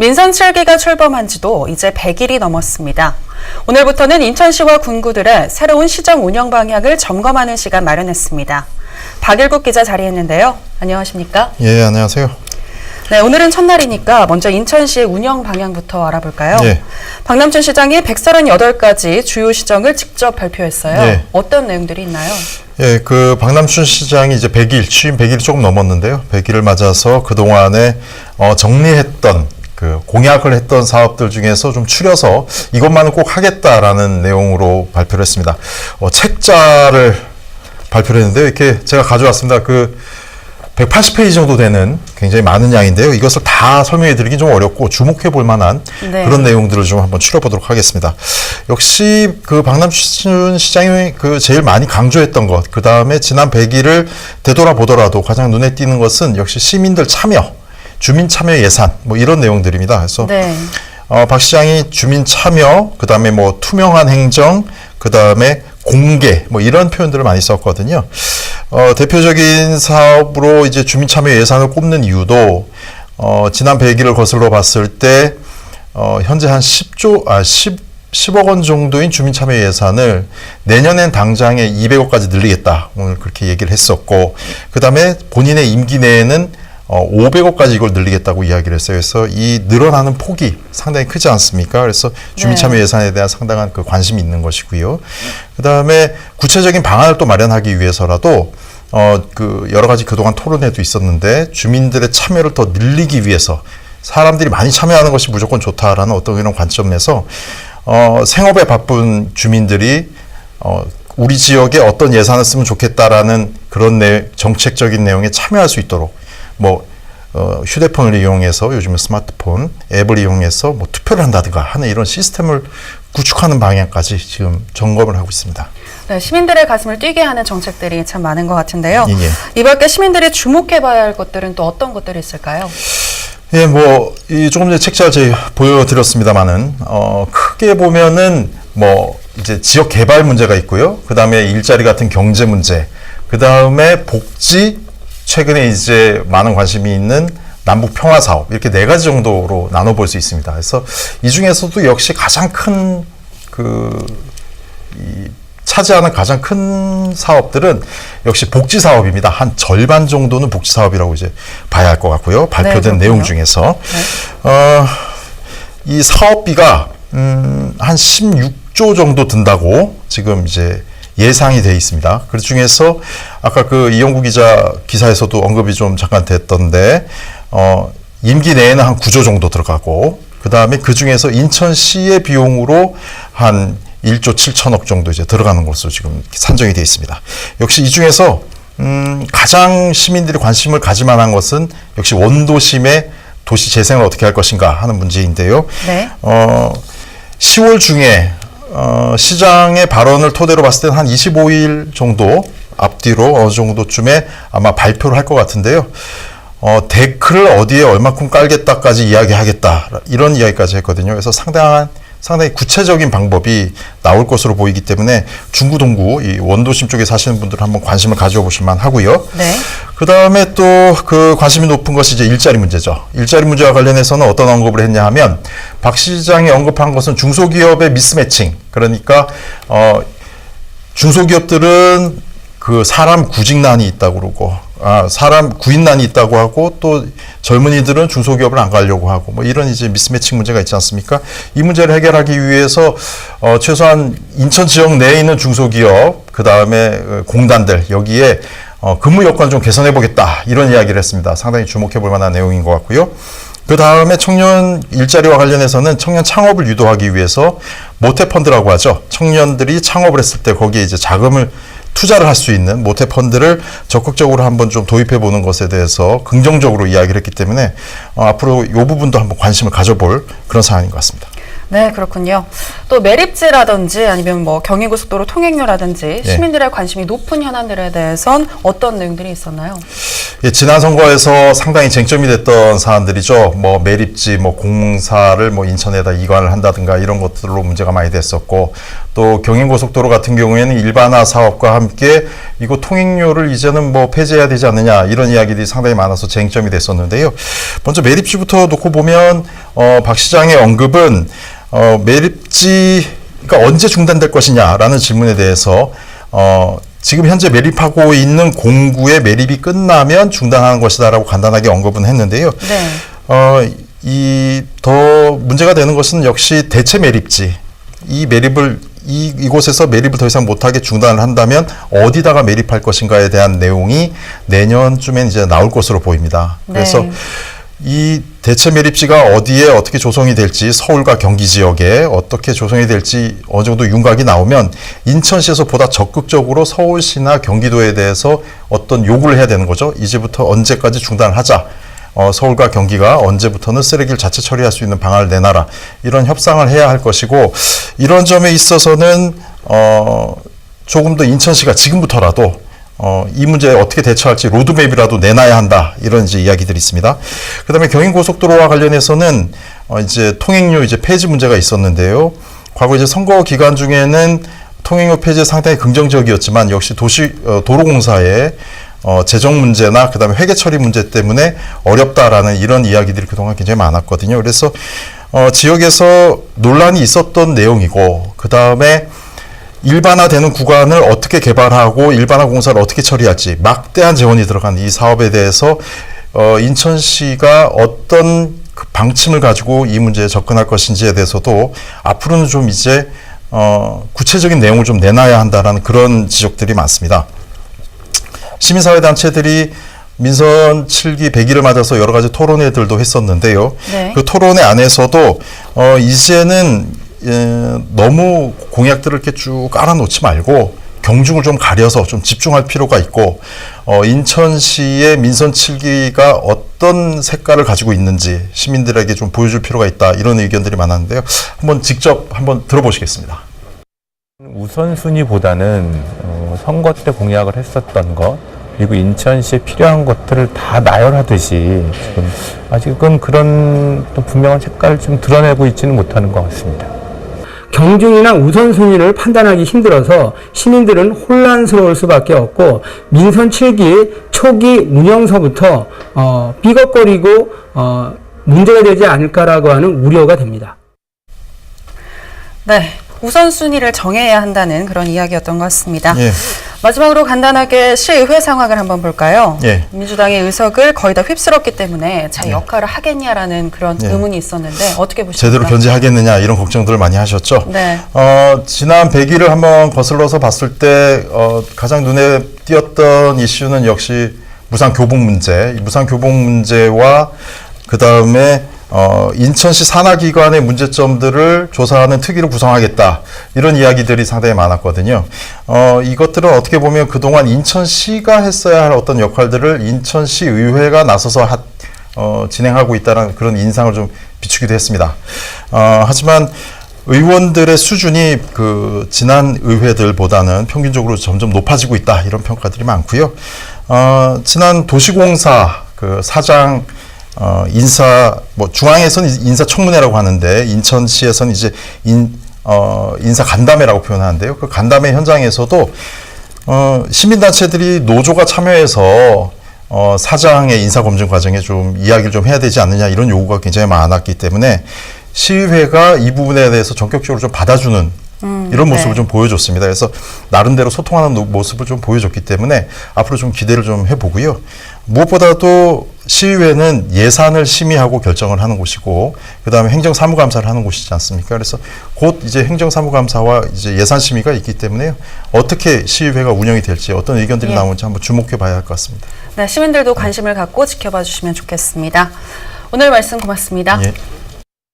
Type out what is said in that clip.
민선 7기가 출범한 지도 이제 100일이 넘었습니다. 오늘부터는 인천시와 군구들의 새로운 시정 운영 방향을 점검하는 시간 마련했습니다. 박일국 기자 자리했는데요. 안녕하십니까? 예, 안녕하세요. 네, 오늘은 첫날이니까 먼저 인천시의 운영 방향부터 알아볼까요? 예. 박남춘 시장이 138가지 주요 시정을 직접 발표했어요. 예. 어떤 내용들이 있나요? 예, 박남춘 시장이 이제 100일, 취임 100일이 조금 넘었는데요. 100일을 맞아서 그동안에 정리했던 공약을 했던 사업들 중에서 좀 추려서 이것만은 꼭 하겠다라는 내용으로 발표를 했습니다. 책자를 발표를 했는데요. 이렇게 제가 가져왔습니다. 180페이지 정도 되는 굉장히 많은 양인데요. 이것을 다 설명해 드리긴 좀 어렵고 주목해 볼 만한 그런 내용들을 좀 한번 추려보도록 하겠습니다. 역시 박남춘 시장이 제일 많이 강조했던 것, 그 다음에 지난 100일을 되돌아보더라도 가장 눈에 띄는 것은 역시 시민들 참여, 주민 참여 예산, 이런 내용들입니다. 그래서 박 시장이 주민 참여, 그 다음에 투명한 행정, 그 다음에 공개, 이런 표현들을 많이 썼거든요. 대표적인 사업으로 이제 주민 참여 예산을 꼽는 이유도, 지난 100일을 거슬러 봤을 때, 현재 한 10억 원 정도인 주민 참여 예산을 내년엔 당장에 200억까지 늘리겠다. 오늘 그렇게 얘기를 했었고, 그 다음에 본인의 임기 내에는 500억까지 이걸 늘리겠다고 이야기를 했어요. 그래서 이 늘어나는 폭이 상당히 크지 않습니까? 그래서 주민참여 예산에 대한 상당한 관심이 있는 것이고요. 그 다음에 구체적인 방안을 또 마련하기 위해서라도 여러 가지 그동안 토론회도 있었는데 주민들의 참여를 더 늘리기 위해서 사람들이 많이 참여하는 것이 무조건 좋다라는 어떤 이런 관점에서 생업에 바쁜 주민들이 우리 지역에 어떤 예산을 쓰면 좋겠다라는 그런 정책적인 내용에 참여할 수 있도록 휴대폰을 이용해서 요즘은 스마트폰 앱을 이용해서 투표를 한다든가 하는 이런 시스템을 구축하는 방향까지 지금 점검을 하고 있습니다. 네, 시민들의 가슴을 뛰게 하는 정책들이 참 많은 것 같은데요. 예. 이 밖에 시민들이 주목해봐야 할 것들은 또 어떤 것들이 있을까요? 예, 조금 전에 책자를 제가 보여드렸습니다만은, 크게 보면은, 이제 지역 개발 문제가 있고요. 그 다음에 일자리 같은 경제 문제, 그 다음에 복지, 최근에 이제 많은 관심이 있는 남북 평화 사업, 이렇게 4가지 정도로 나눠볼 수 있습니다. 그래서 이 중에서도 역시 가장 큰, 차지하는 가장 큰 사업들은 역시 복지 사업입니다. 한 절반 정도는 복지 사업이라고 이제 봐야 할 것 같고요. 발표된 내용 중에서. 이 사업비가, 한 16조 정도 든다고 지금 이제 예상이 돼 있습니다. 그 중에서 아까 이영구 기자 기사에서도 언급이 좀 잠깐 됐던데, 임기 내에는 한 9조 정도 들어가고, 그 다음에 그 중에서 인천시의 비용으로 한 1조 7천억 정도 이제 들어가는 것으로 지금 산정이 돼 있습니다. 역시 이 중에서, 가장 시민들이 관심을 가질 만한 것은 역시 원도심의 도시 재생을 어떻게 할 것인가 하는 문제인데요. 10월 중에 시장의 발언을 토대로 봤을 때는 한 25일 정도 앞뒤로 어느 정도쯤에 아마 발표를 할 것 같은데요. 데크를 어디에 얼마큼 깔겠다까지 이야기하겠다. 이런 이야기까지 했거든요. 그래서 상당히 구체적인 방법이 나올 것으로 보이기 때문에 중구, 동구, 이 원도심 쪽에 사시는 분들은 한번 관심을 가져보실 만 하고요. 그 다음에 또 관심이 높은 것이 이제 일자리 문제죠. 일자리 문제와 관련해서는 어떤 언급을 했냐 하면 박 시장이 언급한 것은 중소기업의 미스매칭. 그러니까, 중소기업들은 사람 구직난이 있다고 그러고, 사람 구인난이 있다고 하고, 또 젊은이들은 중소기업을 안 가려고 하고, 이런 이제 미스매칭 문제가 있지 않습니까? 이 문제를 해결하기 위해서, 최소한 인천 지역 내에 있는 중소기업, 그 다음에 공단들, 여기에, 근무 여건을 좀 개선해 보겠다. 이런 이야기를 했습니다. 상당히 주목해 볼 만한 내용인 것 같고요. 그 다음에 청년 일자리와 관련해서는 청년 창업을 유도하기 위해서 모태펀드라고 하죠. 청년들이 창업을 했을 때 거기에 이제 자금을 투자를 할 수 있는 모태펀드를 적극적으로 한번 좀 도입해 보는 것에 대해서 긍정적으로 이야기를 했기 때문에 앞으로 이 부분도 한번 관심을 가져볼 그런 사안인 것 같습니다. 네, 그렇군요. 또 매립지라든지 아니면 경의고속도로 통행료라든지 시민들의 관심이 높은 현안들에 대해선 어떤 내용들이 있었나요? 예, 지난 선거에서 상당히 쟁점이 됐던 사안들이죠. 뭐 매립지, 뭐 공사를 뭐 인천에다 이관을 한다든가 이런 것들로 문제가 많이 됐었고, 또 경인고속도로 같은 경우에는 일반화 사업과 함께 이거 통행료를 이제는 뭐 폐지해야 되지 않느냐 이런 이야기들이 상당히 많아서 쟁점이 됐었는데요. 먼저 매립지부터 놓고 보면 박 시장의 언급은 매립지가 언제 중단될 것이냐라는 질문에 대해서 지금 현재 매립하고 있는 공구의 매립이 끝나면 중단하는 것이다라고 간단하게 언급은 했는데요. 네. 더 문제가 되는 것은 역시 대체 매립지. 이 매립을 이곳에서 매립을 더 이상 못하게 중단을 한다면 어디다가 매립할 것인가에 대한 내용이 내년쯤엔 이제 나올 것으로 보입니다. 그래서 네. 이 대체 매립지가 어디에 어떻게 조성이 될지, 서울과 경기 지역에 어떻게 조성이 될지 어느 정도 윤곽이 나오면 인천시에서 보다 적극적으로 서울시나 경기도에 대해서 어떤 요구를 해야 되는 거죠. 이제부터 언제까지 중단을 하자. 서울과 경기가 언제부터는 쓰레기를 자체 처리할 수 있는 방안을 내놔라. 이런 협상을 해야 할 것이고, 이런 점에 있어서는 조금 더 인천시가 지금부터라도 이 문제에 어떻게 대처할지 로드맵이라도 내놔야 한다. 이런 이제 이야기들이 있습니다. 그 다음에 경인고속도로와 관련해서는 이제 통행료 이제 폐지 문제가 있었는데요. 과거 이제 선거 기간 중에는 통행료 폐지에 상당히 긍정적이었지만 역시 도로공사의 재정 문제나 그 다음에 회계 처리 문제 때문에 어렵다라는 이런 이야기들이 그동안 굉장히 많았거든요. 그래서 지역에서 논란이 있었던 내용이고, 그 다음에 일반화되는 구간을 어떻게 개발하고 일반화 공사를 어떻게 처리할지 막대한 재원이 들어간 이 사업에 대해서 인천시가 어떤 그 방침을 가지고 이 문제에 접근할 것인지에 대해서도 앞으로는 좀 이제 구체적인 내용을 좀 내놔야 한다라는 그런 지적들이 많습니다. 시민사회단체들이 민선 7기 100일을 맞아서 여러 가지 토론회들도 했었는데요. 네. 그 토론회 안에서도 이제는 너무 공약들을 이렇게 쭉 깔아놓지 말고 경중을 좀 가려서 좀 집중할 필요가 있고, 인천시의 민선 7기가 어떤 색깔을 가지고 있는지 시민들에게 좀 보여줄 필요가 있다. 이런 의견들이 많았는데요. 직접 한번 들어보시겠습니다. 우선순위보다는 선거 때 공약을 했었던 것, 그리고 인천시에 필요한 것들을 다 나열하듯이 지금 아직은 그런 또 분명한 색깔을 좀 드러내고 있지는 못하는 것 같습니다. 경중이나 우선순위를 판단하기 힘들어서 시민들은 혼란스러울 수밖에 없고, 민선 7기 초기 운영서부터 삐걱거리고 문제가 되지 않을까라고 하는 우려가 됩니다. 네. 우선순위를 정해야 한다는 그런 이야기였던 것 같습니다. 예. 마지막으로 간단하게 시의회 상황을 한번 볼까요? 예. 민주당의 의석을 거의 다 휩쓸었기 때문에 자 역할을 하겠냐라는 그런 예. 의문이 있었는데 어떻게 보십니까? 제대로 견제하겠느냐 이런 걱정들을 많이 하셨죠. 네. 지난 100일을 한번 거슬러서 봤을 때 가장 눈에 띄었던 이슈는 역시 무상교복 문제. 이 무상교복 문제와 그 다음에 인천시 산하기관의 문제점들을 조사하는 특위를 구성하겠다. 이런 이야기들이 상당히 많았거든요. 이것들은 어떻게 보면 그동안 인천시가 했어야 할 어떤 역할들을 인천시 의회가 나서서 진행하고 있다는 그런 인상을 좀 비추기도 했습니다. 하지만 의원들의 수준이 그 지난 의회들보다는 평균적으로 점점 높아지고 있다. 이런 평가들이 많고요. 지난 도시공사 그 사장 인사, 중앙에서는 인사청문회라고 하는데, 인천시에서는 이제 인사 간담회라고 표현하는데요. 그 간담회 현장에서도, 시민단체들이 노조가 참여해서, 사장의 인사검증 과정에 좀 이야기를 좀 해야 되지 않느냐, 이런 요구가 굉장히 많았기 때문에, 시의회가 이 부분에 대해서 전격적으로 좀 받아주는 이런 모습을 네. 좀 보여줬습니다. 그래서 나름대로 소통하는 모습을 좀 보여줬기 때문에 앞으로 좀 기대를 좀 해보고요. 무엇보다도 시의회는 예산을 심의하고 결정을 하는 곳이고, 그 다음에 행정사무감사를 하는 곳이지 않습니까? 그래서 곧 이제 행정사무감사와 이제 예산심의가 있기 때문에요. 어떻게 시의회가 운영이 될지, 어떤 의견들이 예. 나오는지 한번 주목해 봐야 할 것 같습니다. 네, 시민들도 관심을 갖고 지켜봐 주시면 좋겠습니다. 오늘 말씀 고맙습니다. 예.